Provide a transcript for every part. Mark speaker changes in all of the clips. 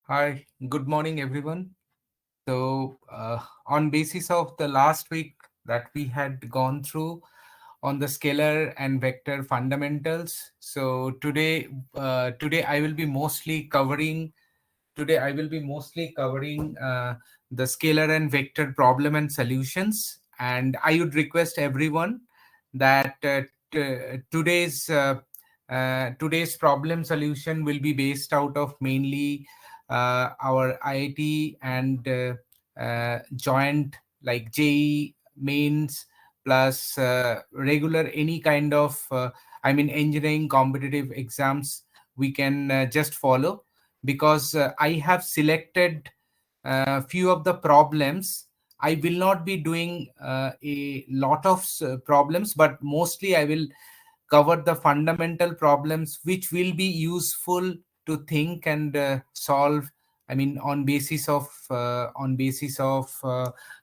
Speaker 1: Hi, good morning, everyone. On basis of the last week that we had gone through on the scalar and vector fundamentals, so today I will be mostly covering the scalar and vector problem and solutions. And I would request everyone that today's problem solution will be based out of mainly our IIT and joint like JEE mains plus regular any kind of engineering competitive exams we can just follow, because I have selected few of the problems. I will not be doing a lot of problems, but mostly I will cover the fundamental problems which will be useful to think and solve. I mean, uh,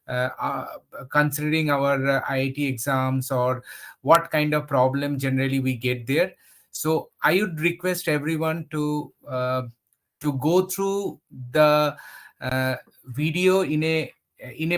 Speaker 1: uh, considering our IIT exams, or what kind of problem generally we get there. So I would request everyone to go through the uh, video in a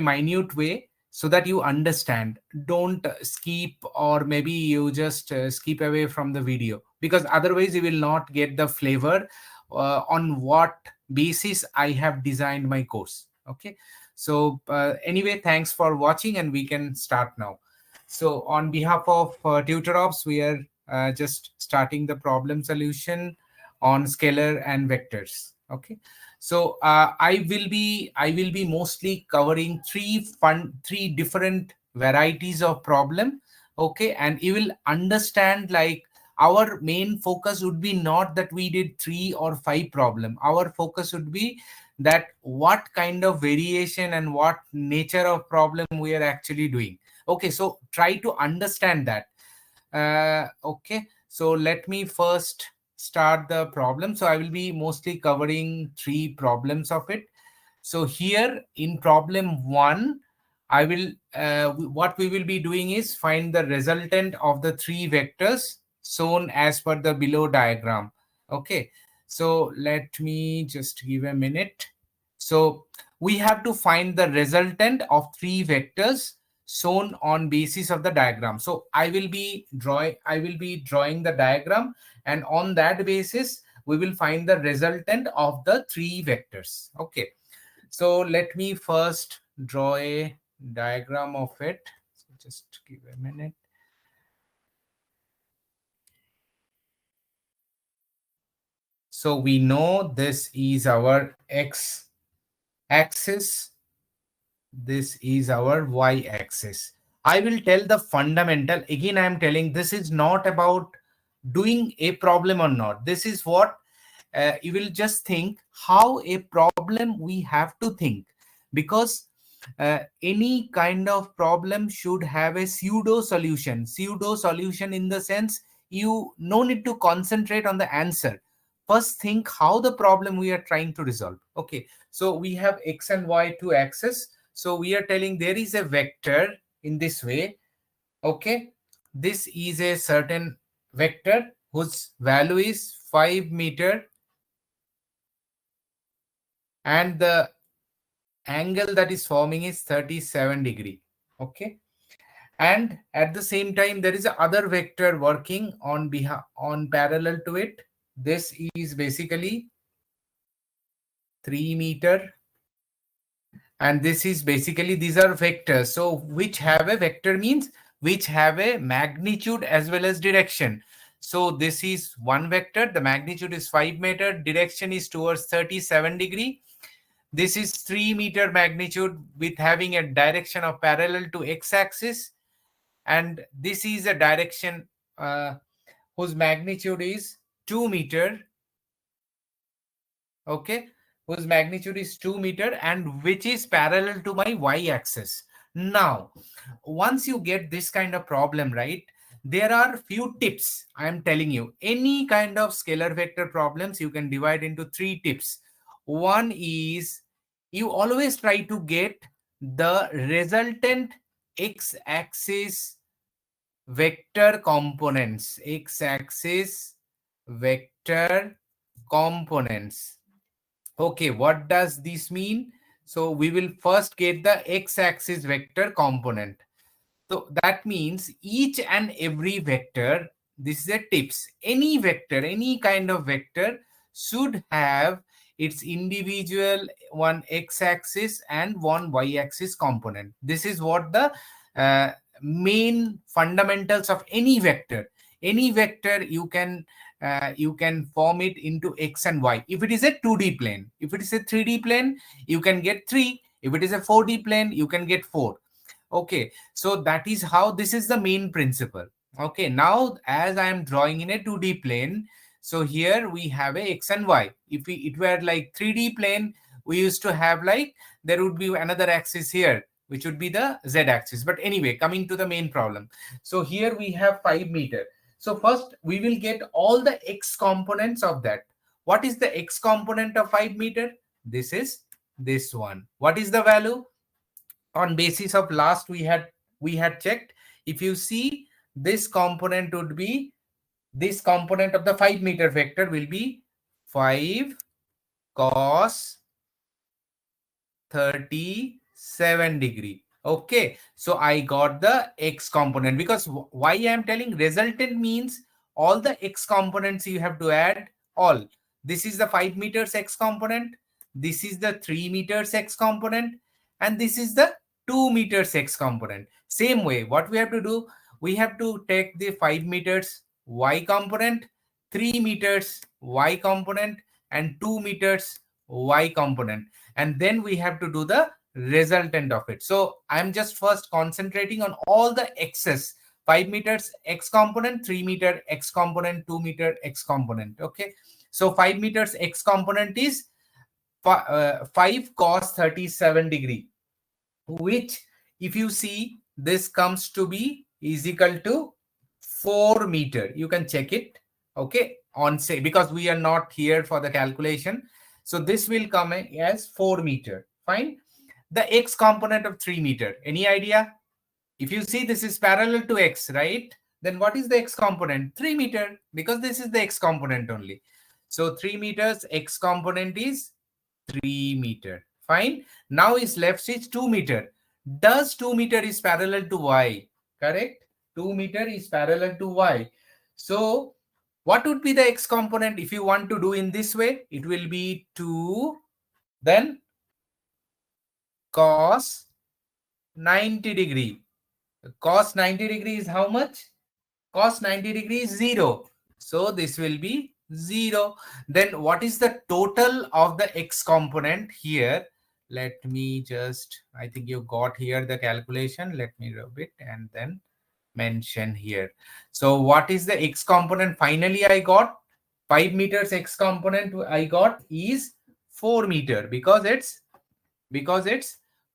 Speaker 1: minute way, so that you understand. Don't skip, or maybe you just skip away from the video, because otherwise you will not get the flavor on what basis I have designed my course. Okay, so anyway, thanks for watching, and we can start now. So on behalf of TutorOps, we are just starting the problem solution on scalar and vectors. Okay, so I will be mostly covering three different varieties of problem. Okay, and you will understand, like, our main focus would be not that we did 3 or 5 problem. Our focus would be that what kind of variation and what nature of problem we are actually doing. Okay, so try to understand that. Okay, so let me first start the problem. So I will be mostly covering 3 problems of it. So here in problem 1, I will what we will be doing is find the resultant of the 3 vectors shown as per the below diagram. Okay, so let me just give a minute. So we have to find the resultant of 3 vectors shown on basis of the diagram. So I will be drawing the diagram, and on that basis we will find the resultant of the 3 vectors. Okay, so let me first draw a diagram of it. So just give a minute. So we know this is our x axis, this is our y-axis. I will tell the fundamental. Again, I am telling, this is not about doing a problem or not. This is what you will just think how a problem we have to think, because any kind of problem should have a pseudo solution in the sense, you no need to concentrate on the answer. First think how the problem we are trying to resolve. Okay, so we have x and y two axes. So we are telling there is a vector in this way. Okay, this is a certain vector whose value is 5 meter, and the angle that is forming is 37 degree. Okay, and at the same time there is a other vector working on parallel to it. This is basically 3 meter, and this is basically, these are vectors, so which have a vector means which have a magnitude as well as direction. So this is one vector, the magnitude is 5 meter, direction is towards 37 degree. This is 3 meter magnitude with having a direction of parallel to x-axis, and this is a direction whose magnitude is 2 meter. Okay, whose magnitude is 2 meter and which is parallel to my y-axis. Now, once you get this kind of problem, right, there are few tips I am telling you. Any kind of scalar vector problems you can divide into 3 tips. One is, you always try to get the resultant x-axis vector components, x-axis vector components. Okay, what does this mean? So we will first get the x-axis vector component. So that means each and every vector, this is a tips. Any vector, any kind of vector should have its individual one x-axis and one y-axis component. This is what the uh, main fundamentals of any vector. Any vector you can form it into x and y. If it is a 2D plane, if it is a 3D plane, you can get 3. If it is a 4D plane, you can get 4. Okay, so that is how, this is the main principle. Okay, now as I am drawing in a 2D plane, so here we have a x and y. If it were like 3D plane, we used to have like, there would be another axis here, which would be the z axis. But anyway, coming to the main problem. So here we have 5 meter. So first we will get all the x components of that. What is the x component of 5 meter? This is this one. What is the value? On basis of last we had checked, if you see, this component would be, this component of the 5 meter vector will be 5 cos 37 degree. Okay, so I got the x component, because why I am telling resultant means all the x components you have to add all. This is the 5 meters x component, this is the 3 meters x component, and this is the 2 meters x component. Same way, what we have to do, we have to take the 5 meters y component, 3 meters y component, and 2 meters y component, and then we have to do the resultant of it. So I'm just first concentrating on all the x's. 5 meters x component, 3 meter x component, 2 meter x component. Okay, so 5 meters x component is 5 cos 37 degree, which if you see, this comes to be is equal to 4 meter. You can check it. Okay, on say, because we are not here for the calculation, so this will come as 4 meter. Fine. The x component of 3 meter, any idea? If you see, this is parallel to x, right? Then what is the x component? 3 meter, because this is the x component only. So 3 meters x component is 3 meter. Fine. Now is left is 2 meter. Does 2 meter is parallel to y? Correct. 2 meter is parallel to y. So what would be the x component if you want to do in this way? It will be 2, then cos 90 degree. Cos 90 degree is how much? Cos 90 degree is 0. So this will be 0. Then what is the total of the x component here? Let me just, I think you got here the calculation. Let me rub it and then mention here. So what is the x component? Finally, I got 5 meters x component I got is 4 meter, because it's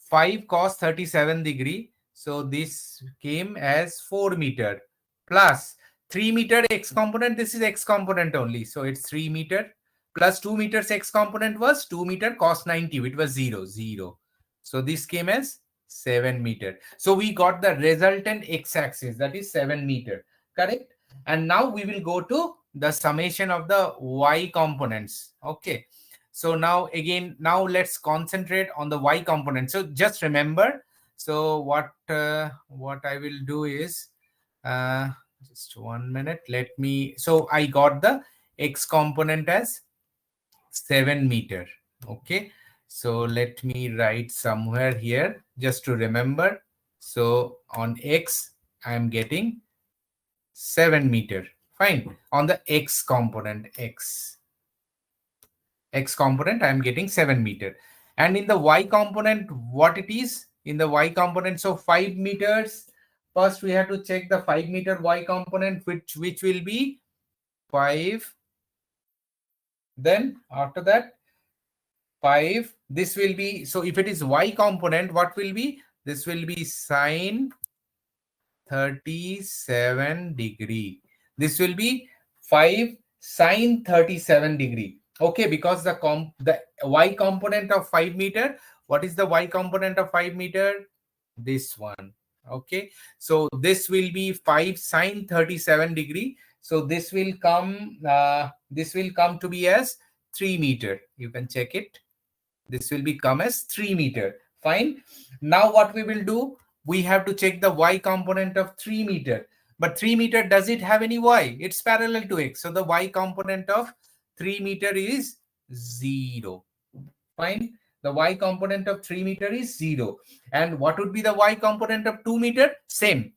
Speaker 1: 5 cos 37 degree. So this came as 4 meter plus 3 meter x component. This is x component only. So it's 3 meter plus 2 meters x component was 2 meter cos 90. It was 0, 0. So this came as 7 meter. So we got the resultant x axis, that is 7 meter. Correct. And now we will go to the summation of the y components. Okay. So now again, now let's concentrate on the y component. So just remember, so what I will do is, just 1 minute, let me, so I got the x component as 7 meter. Okay, so let me write somewhere here just to remember. So on x I am getting 7 meter. Fine. On the x component, x component I am getting 7 meter. And in the y component, what it is in the y component, so 5 meters. First we have to check the 5 meter y component, which will be 5. Then after that 5, this will be, so if it is y component, what will be, this will be sine 37 degree. This will be 5 sine 37 degree. Okay, because the y component of 5 meter, what is the y component of 5 meter? This one. Okay, so this will be 5 sine 37 degree. So this will come to be as 3 meter. You can check it. This will become as 3 meter. Fine. Now what we will do, we have to check the y component of 3 meter. But 3 meter, does it have any y? It's parallel to x. So the y component of 3 meter is 0. Fine. The y component of 3 meter is 0. And what would be the y component of 2 meter? Same.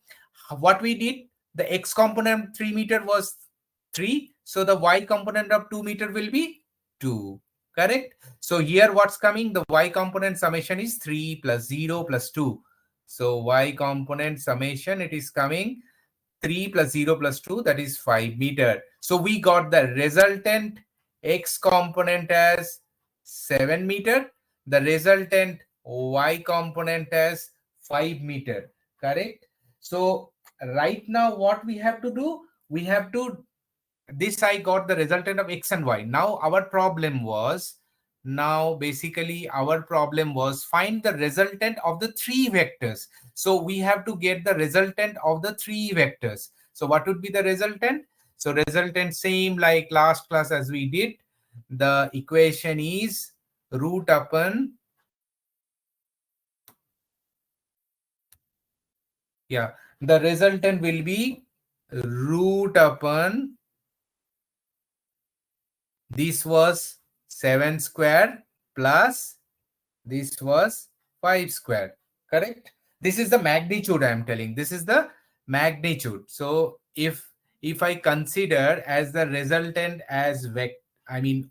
Speaker 1: What we did, the x component of 3 meter was 3. So the y component of 2 meter will be 2. Correct? So here what's coming? The y component summation is 3 plus 0 plus 2. So y component summation, it is coming 3 plus 0 plus 2, that is 5 meter. So we got the resultant x component as 7 meter, the resultant y component as 5 meter. Correct? So right now what we have to do, we have to, this I got the resultant of x and y. Now our problem was, find the resultant of the 3 vectors. So we have to get the resultant of the 3 vectors. So what would be the resultant? So resultant, same like last class as we did. The equation is root upon, the resultant will be root upon, this was 7 square plus this was 5 square. Correct? This is the magnitude I am telling. This is the magnitude. So if I consider as the resultant as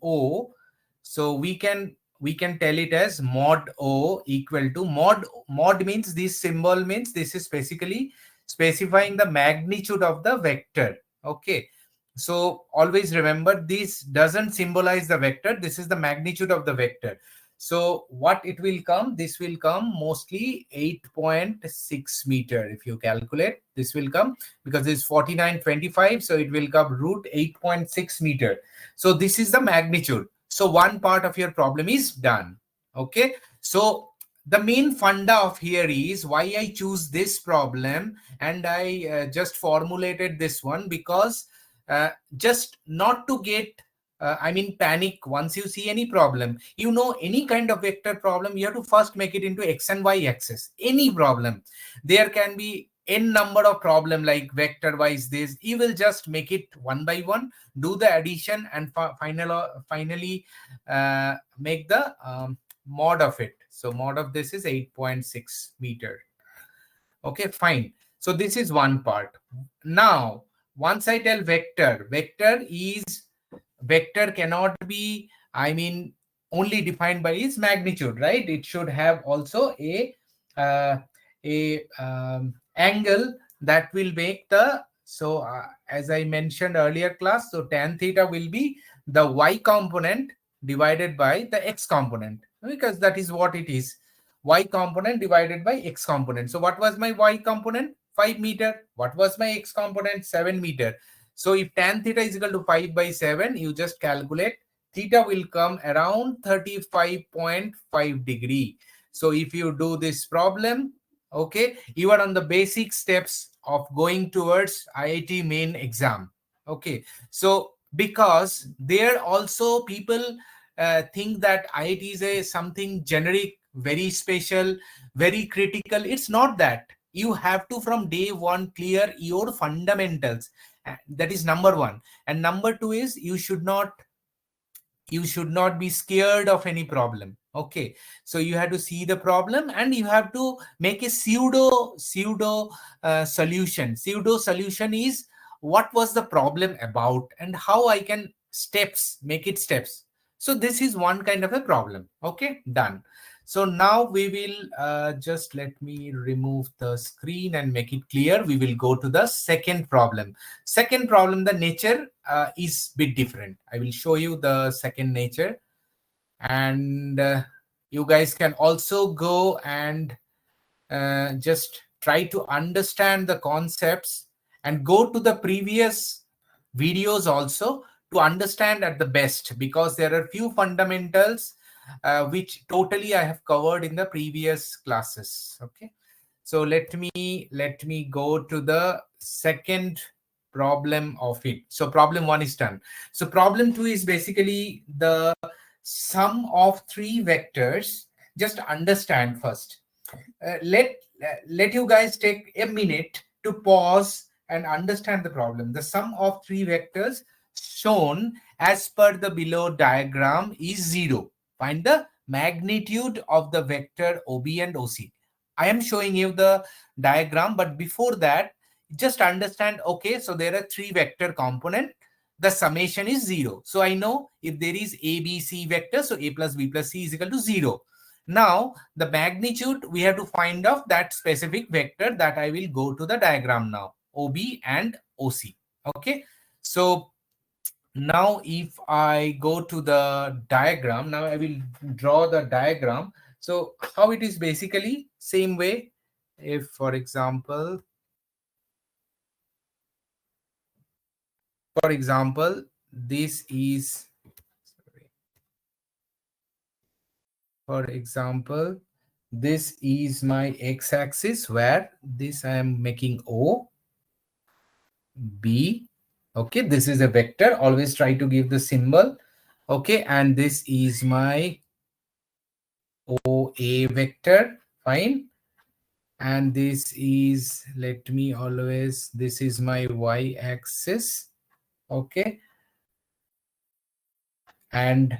Speaker 1: O, so we can tell it as mod O equal to mod means, this symbol means this is basically specifying the magnitude of the vector. Okay. So always remember, this doesn't symbolize the vector. This is the magnitude of the vector. So what it will come, this will come mostly 8.6 meter. If you calculate, this will come, because it's 4925. So it will come root 8.6 meter. So this is the magnitude. So one part of your problem is done. Okay. So the main funda of here is why I choose this problem, and I just formulated this one because just not to get panic once you see any problem. Any kind of vector problem, you have to first make it into x and y axis. Any problem, there can be n number of problem like vector wise this, you will just make it one by one, do the addition, and finally make the mod of it. So mod of this is 8.6 meter. Okay, fine. So this is one part. Now once I tell vector cannot be, only defined by its magnitude, right? It should have also a angle that will make the, so as I mentioned earlier class, so tan theta will be the y component divided by the x component, because that is what it is, y component divided by x component. So what was my y component? 5 meter. What was my x component? 7 meter. So if tan theta is equal to 5 by 7, you just calculate, theta will come around 35.5 degree. So if you do this problem, okay, you are on the basic steps of going towards IIT main exam. Okay, so because there also people think that IIT is something generic, very special, very critical. It's not that. You have to from day one clear your fundamentals. That is number one. And number two is you should not be scared of any problem. Okay, so you have to see the problem and you have to make a pseudo solution. Pseudo solution is what was the problem about and how I can make it steps. So this is one kind of a problem. Okay, done. So now we will just let me remove the screen and make it clear. We will go to the second problem. Second problem, the nature is a bit different. I will show you the second nature, and you guys can also go and just try to understand the concepts and go to the previous videos also to understand at the best, because there are few fundamentals which totally I have covered in the previous classes. Okay, so let me go to the second problem of it. So problem 1 is done. So problem 2 is basically the sum of 3 vectors. Just understand first. Let you guys take a minute to pause and understand the problem. The sum of 3 vectors shown as per the below diagram is 0. Find the magnitude of the vector OB and OC. I am showing you the diagram, but before that, just understand, okay, so there are 3 vector component. The summation is 0. So I know if there is A, B, C vector, so A plus B plus C is equal to 0. Now, the magnitude, we have to find out that specific vector that I will go to the diagram now, OB and OC. Okay. So now if I go to the diagram, now I will draw the diagram. So how it is basically same way. If, for example, this is, for example, this is my x-axis where this I am making O, B. Okay, this is a vector. Always try to give the symbol. Okay, and this is my OA vector. Fine. And this is, let me always, this is my y-axis. Okay. And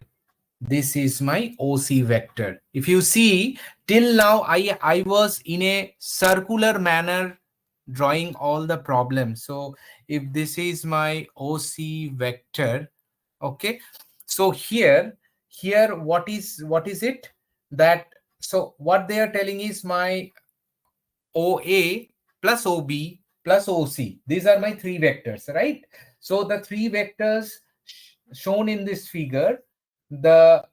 Speaker 1: this is my OC vector. If you see, till now I was in a circular manner drawing all the problems. So if this is my OC vector, okay, so here what is it that, so what they are telling is my OA plus OB plus OC. These are my 3 vectors, right? So the 3 vectors shown in this figure, the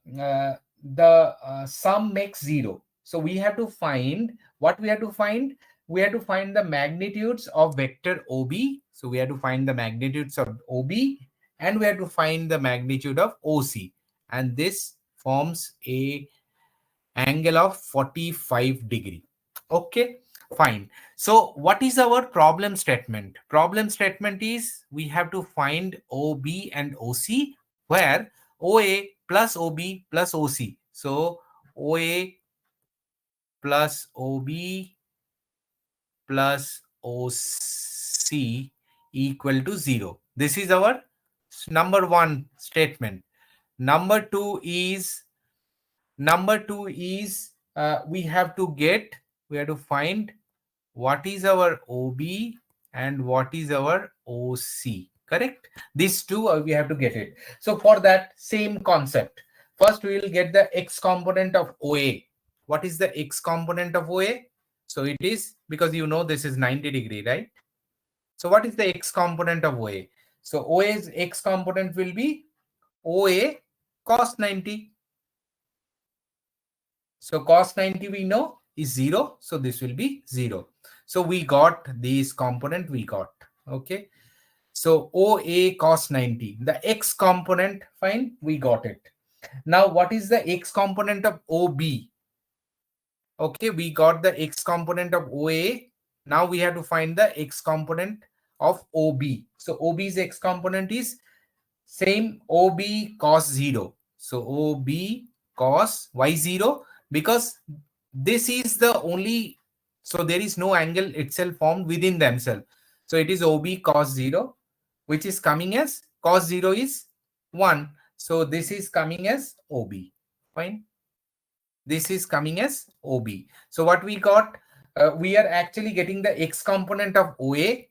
Speaker 1: sum makes 0. So we have to find, what we have to find? We have to find the magnitudes of vector OB. So we have to find the magnitudes of OB, and we have to find the magnitude of OC. And this forms a angle of 45 degree. Okay, fine. So what is our problem statement? Problem statement is we have to find OB and OC, where OA plus OB plus OC. So OA plus OB plus OC equal to 0. This is our number 1 statement. Number 2 is we have to find what is our OB and what is our OC. Correct? These two we have to get it. So for that same concept, first we will get the x component of OA. What is the x component of OA? So it is, because you know this is 90 degree, right? So what is the x component of OA? So OA's x component will be OA cos 90. So cos 90 we know is 0. So this will be 0. So we got these component we got. Okay. So OA cos 90. The x component, fine, we got it. Now what is the x component of OB? Okay, we got the x component of OA. Now we have to find the x component of OB. So OB's x component is same, OB cos 0. So OB cos y0, because this is the only, so there is no angle itself formed within themselves. So it is OB cos 0, which is coming as cos 0 is 1. So this is coming as OB. Fine. This is coming as OB. So what we got, we are actually getting the x component of OA.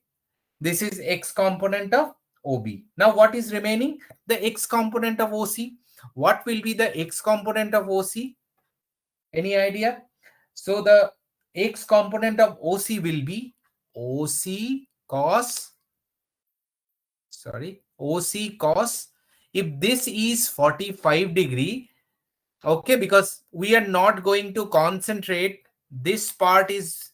Speaker 1: This is x component of OB. Now what is remaining? The x component of OC. What will be the x component of OC? Any idea? So the x component of OC will be OC cos, if this is 45 degree, okay, because we are not going to concentrate, this part is,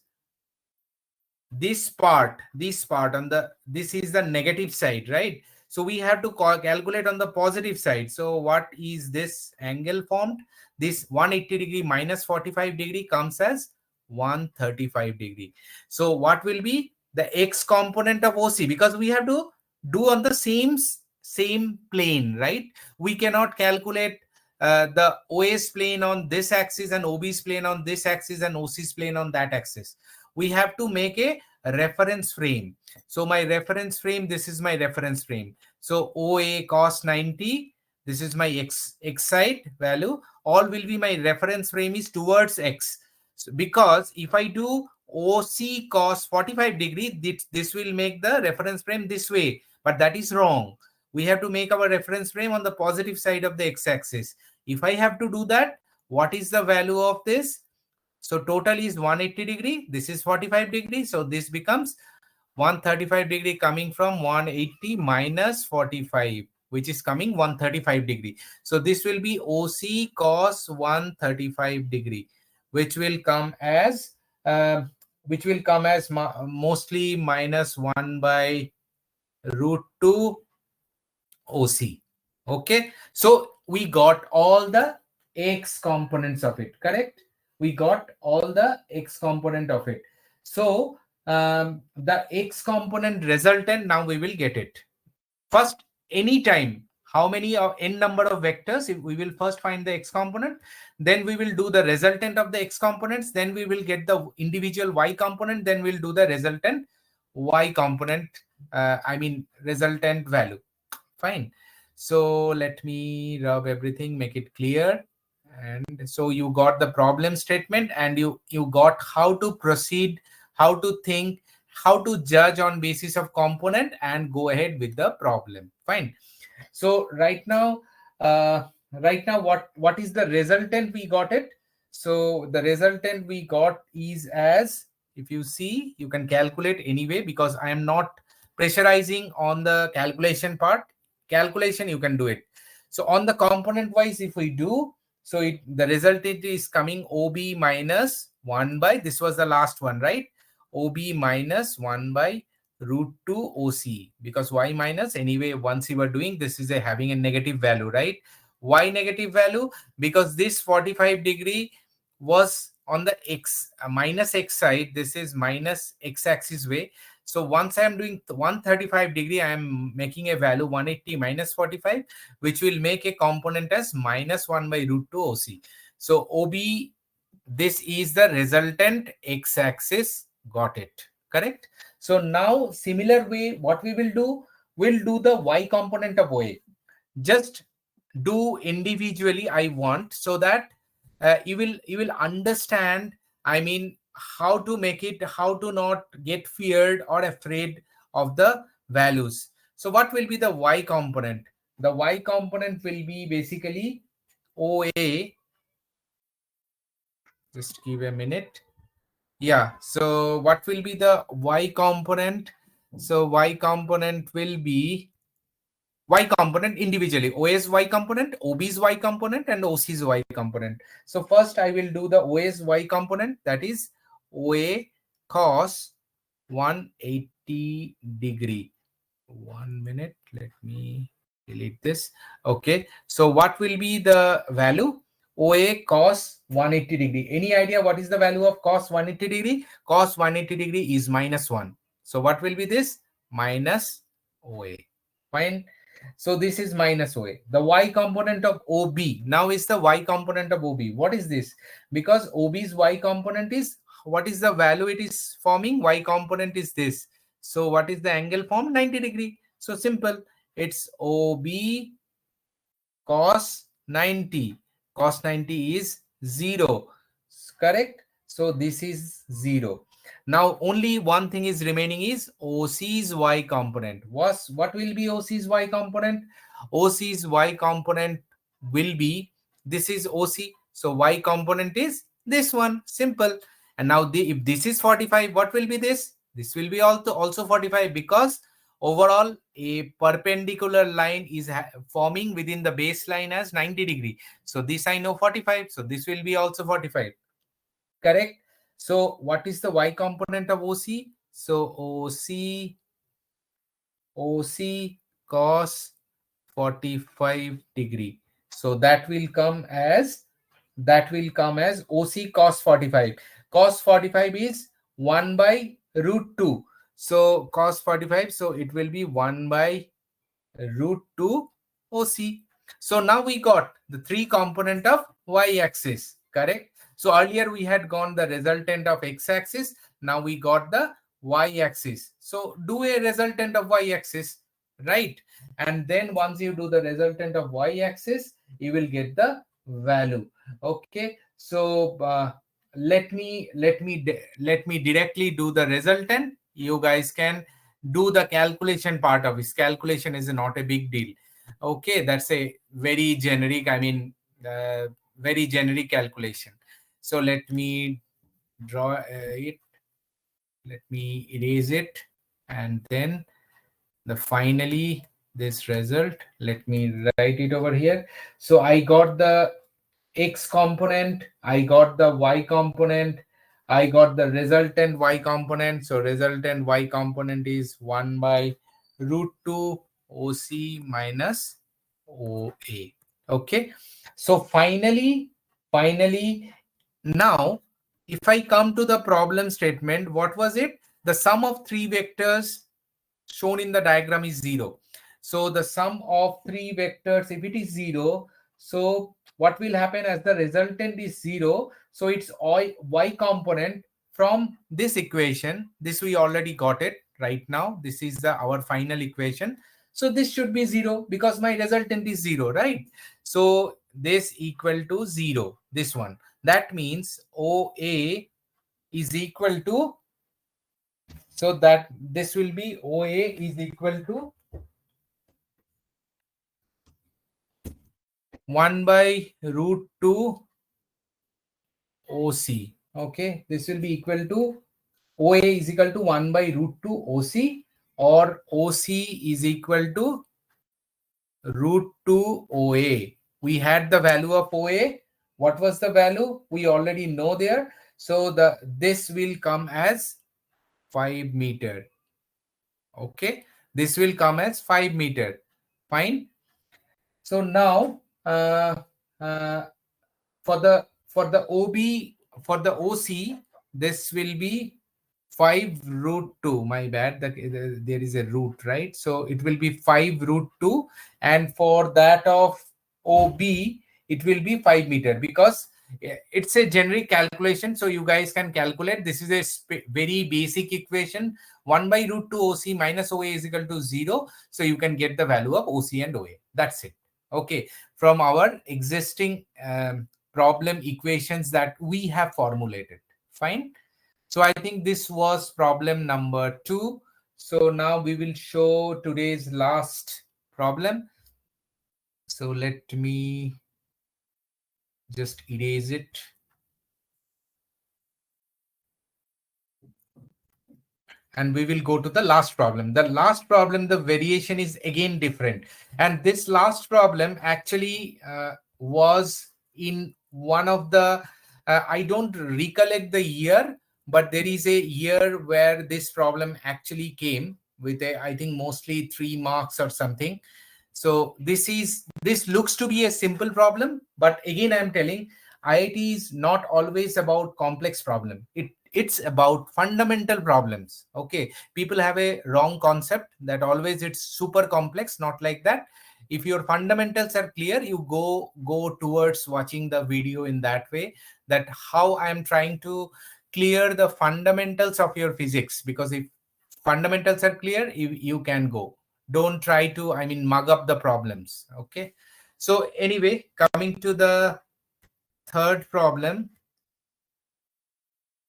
Speaker 1: this part on the, this is the negative side, right? So we have to calculate on the positive side. So what is this angle formed? This 180 degree minus 45 degree comes as 135 degree. So what will be the x component of OC, because we have to do on the same plane, right? We cannot calculate the OS plane on this axis and OB's plane on this axis and OC's plane on that axis. We have to make a reference frame. So my reference frame, this is my reference frame. So OA cos 90, this is my x side value. All will be my reference frame is towards x. So because if I do OC cos 45 degree, this will make the reference frame this way, but that is wrong. We have to make our reference frame on the positive side of the x-axis. If I have to do that, what is the value of this? So total is 180 degree. This is 45 degree. So this becomes 135 degree coming from 180 minus 45, which is coming 135 degree. So this will be OC cos 135 degree, which will come as mostly minus 1 by root 2 OC. Okay, so we got all the x components of it, correct? We got all the x component of it. So the x component resultant, now we will get it. First, anytime, how many of n number of vectors, if we will first find the x component, then we will do the resultant of the x components, then we will get the individual y component, then we'll do the resultant y component, resultant value. Fine. So let me rub everything, make it clear. And so you got the problem statement, and you got how to proceed, how to think, how to judge on basis of component and go ahead with the problem. Fine. So right now what is the resultant we got it? So the resultant we got is, as if you see, you can calculate anyway, because I am not pressurizing on the calculation part. Calculation you can do it. So on the component wise, if we do, so the resultant is coming OB minus 1 by, this was the last one, right? OB minus 1 by root 2 OC, because y minus, anyway, once you were doing this is having a negative value, right? Why negative value? Because this 45 degree was on the minus x side. This is minus x axis way. So once I am doing 135 degree, I am making a value 180 minus 45, which will make a component as minus 1 by root 2 OC. So OB, this is the resultant x axis. Got it, correct? So now similar way, what we will do, we'll do the y component of OA. Just do individually, I want, so that you will understand, I mean, how to make it, how to not get feared or afraid of the values. So what will be the y component? The y component will be basically OA. Just give a minute. Yeah, so what will be the y component? So y component will be y component individually. OA's y component, OB's y component, and OC's y component. So first I will do the OA's y component, that is OA cos 180 degree. 1 minute, let me delete this. Okay, so what will be the value? OA cos 180 degree. Any idea what is the value of cos 180 degree? Cos 180 degree is minus 1. So what will be this? Minus OA. Fine. So this is minus OA. The y component of OB now is the y component of OB. What is this? Because OB's y component is, what is the value it is forming? Y component is this. So what is the angle formed? 90 degree. So simple. It's OB cos 90. Cos 90 is 0. Correct? So this is 0. Now only one thing is remaining is OC's y component. What will be OC's y component? OC's y component will be, this is OC. So y component is this one. Simple. And now if this is 45, what will be this? This will be also 45, because overall a perpendicular line is forming within the baseline as 90 degree. So this I know 45. So this will be also 45. Correct? So what is the y component of OC? So OC cos 45 degree. So that will come as OC cos 45. Cos 45 is 1 by root 2. So cos 45, so it will be 1 by root 2 OC. So now we got the three component of y-axis, correct? So earlier we had gone the resultant of x-axis. Now we got the y-axis. So do a resultant of y-axis, right? And then once you do the resultant of y-axis, you will get the value. Okay. So let me directly do the resultant. You guys can do the calculation part of it. Calculation is not a big deal. Okay, that's a very generic, very generic calculation. So let me draw it. Let me erase it. And then the finally this result, let me write it over here. So I got the x component, I got the y component, I got the resultant y component. So resultant y component is 1 by root 2 OC minus OA. Okay. So finally, now if I come to the problem statement, what was it? The sum of three vectors shown in the diagram is 0. So the sum of three vectors, if it is 0, so what will happen as the resultant is 0? So it's y component from this equation. This we already got it right now. This is our final equation. So this should be 0 because my resultant is 0, right? So this equal to 0, this one. That means OA is equal to, so that this will be OA is equal to 1 by root 2 OC. Okay, this will be equal to OA is equal to 1 by root 2 OC, or OC is equal to root 2 OA. We had the value of OA. What was the value? We already know there. So this will come as 5 meter. Okay, this will come as 5 meter. Fine. So now for the for the OC, this will be 5 root 2. My bad, that there is a root, right? So it will be 5 root 2, and for that of OB, it will be 5 meter, because it's a generic calculation. So you guys can calculate. This is a very basic equation. 1 by root 2 OC minus OA is equal to 0. So you can get the value of OC and OA. That's it. Okay. From our existing problem equations that we have formulated. Fine. So I think this was problem number 2. So now we will show today's last problem. So let me just erase it. And we will go to the last problem. The last problem, the variation is again different. And this last problem actually was in one of the, I don't recollect the year, but there is a year where this problem actually came with a, I think mostly 3 marks or something. So this looks to be a simple problem, but again, I'm telling, IIT is not always about complex problem. It's about fundamental problems. Okay, people have a wrong concept that always it's super complex. Not like that. If your fundamentals are clear, you go towards watching the video in that way, that how I am trying to clear the fundamentals of your physics. Because if fundamentals are clear, you can go. Don't try to, I mean, mug up the problems. Okay, so anyway, coming to the third problem.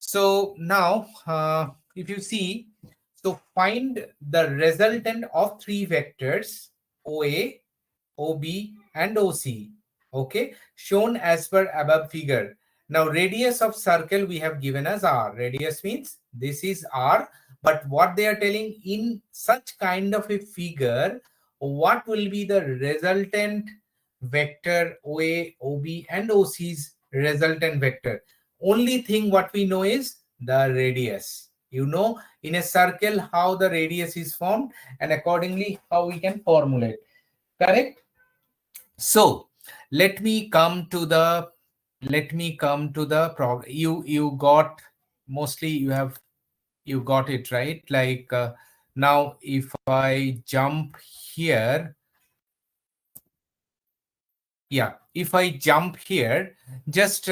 Speaker 1: So now if you see, so find the resultant of three vectors OA, OB and OC, okay, shown as per above figure. Now radius of circle we have given as R. Radius means this is R, but what they are telling, in such kind of a figure, what will be the resultant vector OA, OB and OC's resultant vector? Only thing what we know is the radius. You know, in a circle how the radius is formed, and accordingly how we can formulate. Correct? So let me come to the problem. You got, mostly you You got it, right? Like now if I jump here, yeah, if I jump here, just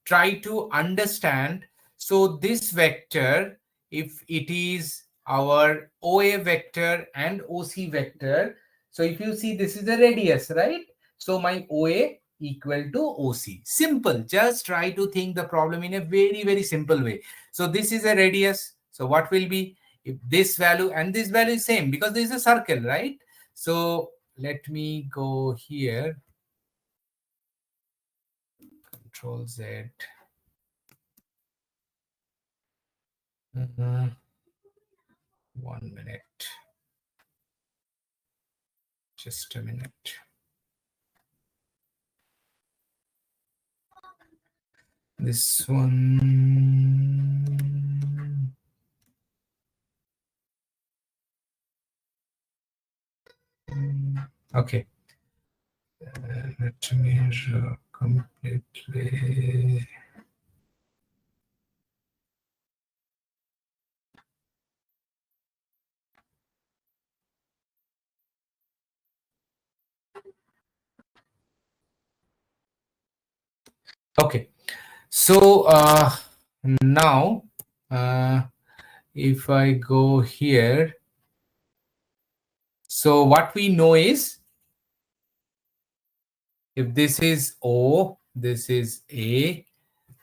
Speaker 1: try to understand. So this vector, if it is our OA vector and OC vector, so if you see this is a radius, right? So my OA equal to OC. Simple. Just try to think the problem in a very, very simple way. So this is a radius. So what will be if this value and this value is same, because this is a circle, right? So let me go here. Control Z. Mhm. 1 minute. Just a minute. This one. Okay. Let me completely. Okay. So now, if I go here, so what we know is if this is O, this is A,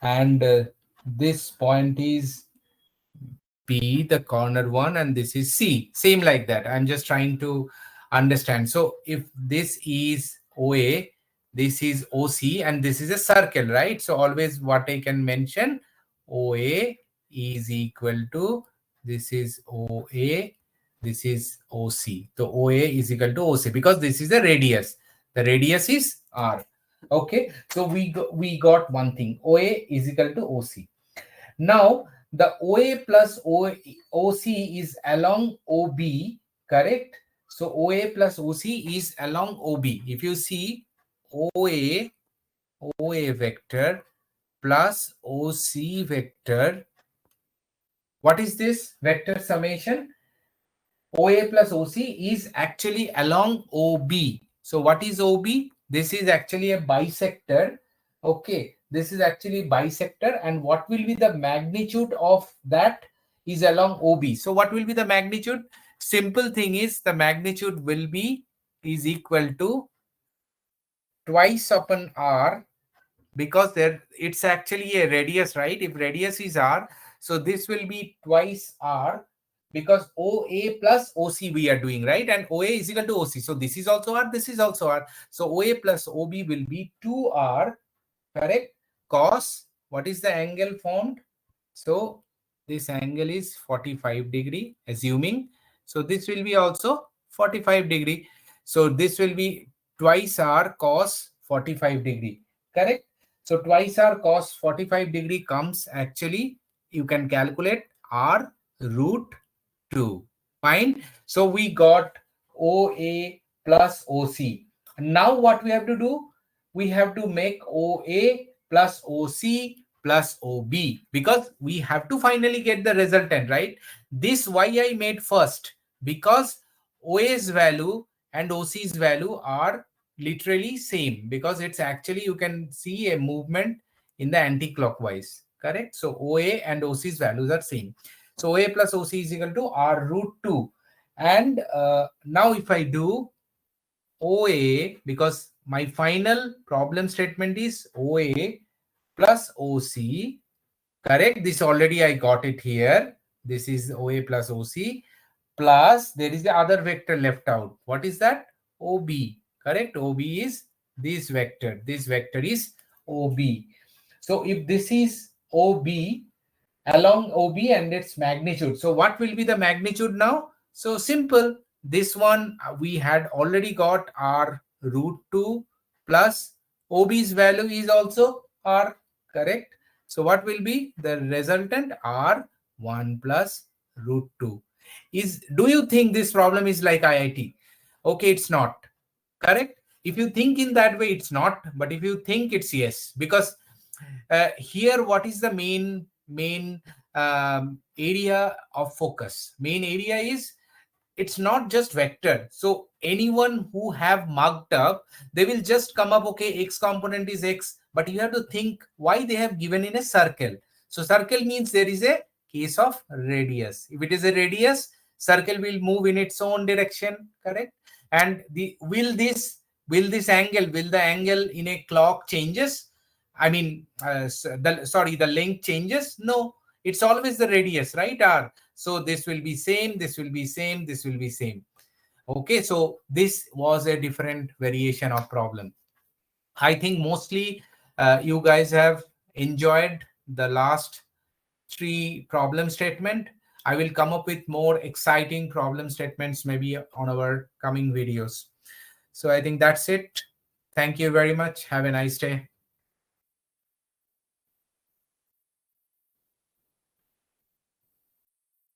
Speaker 1: and this point is B, the corner one, and this is C. Same like that. I'm just trying to understand. So if this is OA, this is OC, and this is a circle, right? So always what I can mention, OA is equal to, this is OA, this is OC. So OA is equal to OC because this is a radius. The radius is R. Okay. So we got one thing. OA is equal to OC. Now, the OA plus OC is along OB, correct? So, OA plus OC is along OB. If you see OA vector plus OC vector, what is this vector summation? OA plus OC is actually along OB. So what is OB? This is actually a bisector. Okay, this is actually bisector, and what will be the magnitude of that is along OB. So what will be the magnitude? Simple thing is the magnitude will be is equal to twice upon R, because there it's actually a radius, right? If radius is R, so this will be twice R, because OA plus OC we are doing, right? And OA is equal to OC. So this is also R, this is also R. So OA plus OB will be 2R, correct? Cos, what is the angle formed? So this angle is 45 degree, assuming. So this will be also 45 degree. So this will be twice R cos 45 degree, correct? So twice R cos 45 degree comes actually, you can calculate R root 2. Fine. So we got OA plus OC. Now what we have to do? We have to make OA plus OC plus OB, because we have to finally get the resultant, right? This why I made first, because OA's value and OC's value are literally same, because it's actually, you can see a movement in the anti-clockwise, correct? So OA and OC's values are same. So OA plus OC is equal to R root 2. And now if I do OA, because my final problem statement is OA plus OC, correct? This already I got it here. This is OA plus OC, plus there is the other vector left out. What is that? OB, correct? OB is this vector. This vector is OB. So if this is OB, along OB and its magnitude. So what will be the magnitude now? So simple. This one we had already got R root 2 plus OB's value is also R, correct? So what will be the resultant? R 1 plus root 2. Do you think this problem is like IIT? Okay, it's not, correct? If you think in that way, it's not. But if you think, it's yes, because here what is the main area of focus. Main area is, it's not just vector. So anyone who have marked up, they will just come up, okay, x component is x, but you have to think why they have given in a circle. So circle means there is a case of radius. If it is a radius, circle will move in its own direction, correct? And the will the angle in a clock changes? I mean, the length changes? No, it's always the radius, right? R. So this will be same, this will be same, this will be same. Okay, so this was a different variation of problem. I think mostly you guys have enjoyed the last 3 problem statement. I will come up with more exciting problem statements maybe on our coming videos. So I think that's it. Thank you very much. Have a nice day.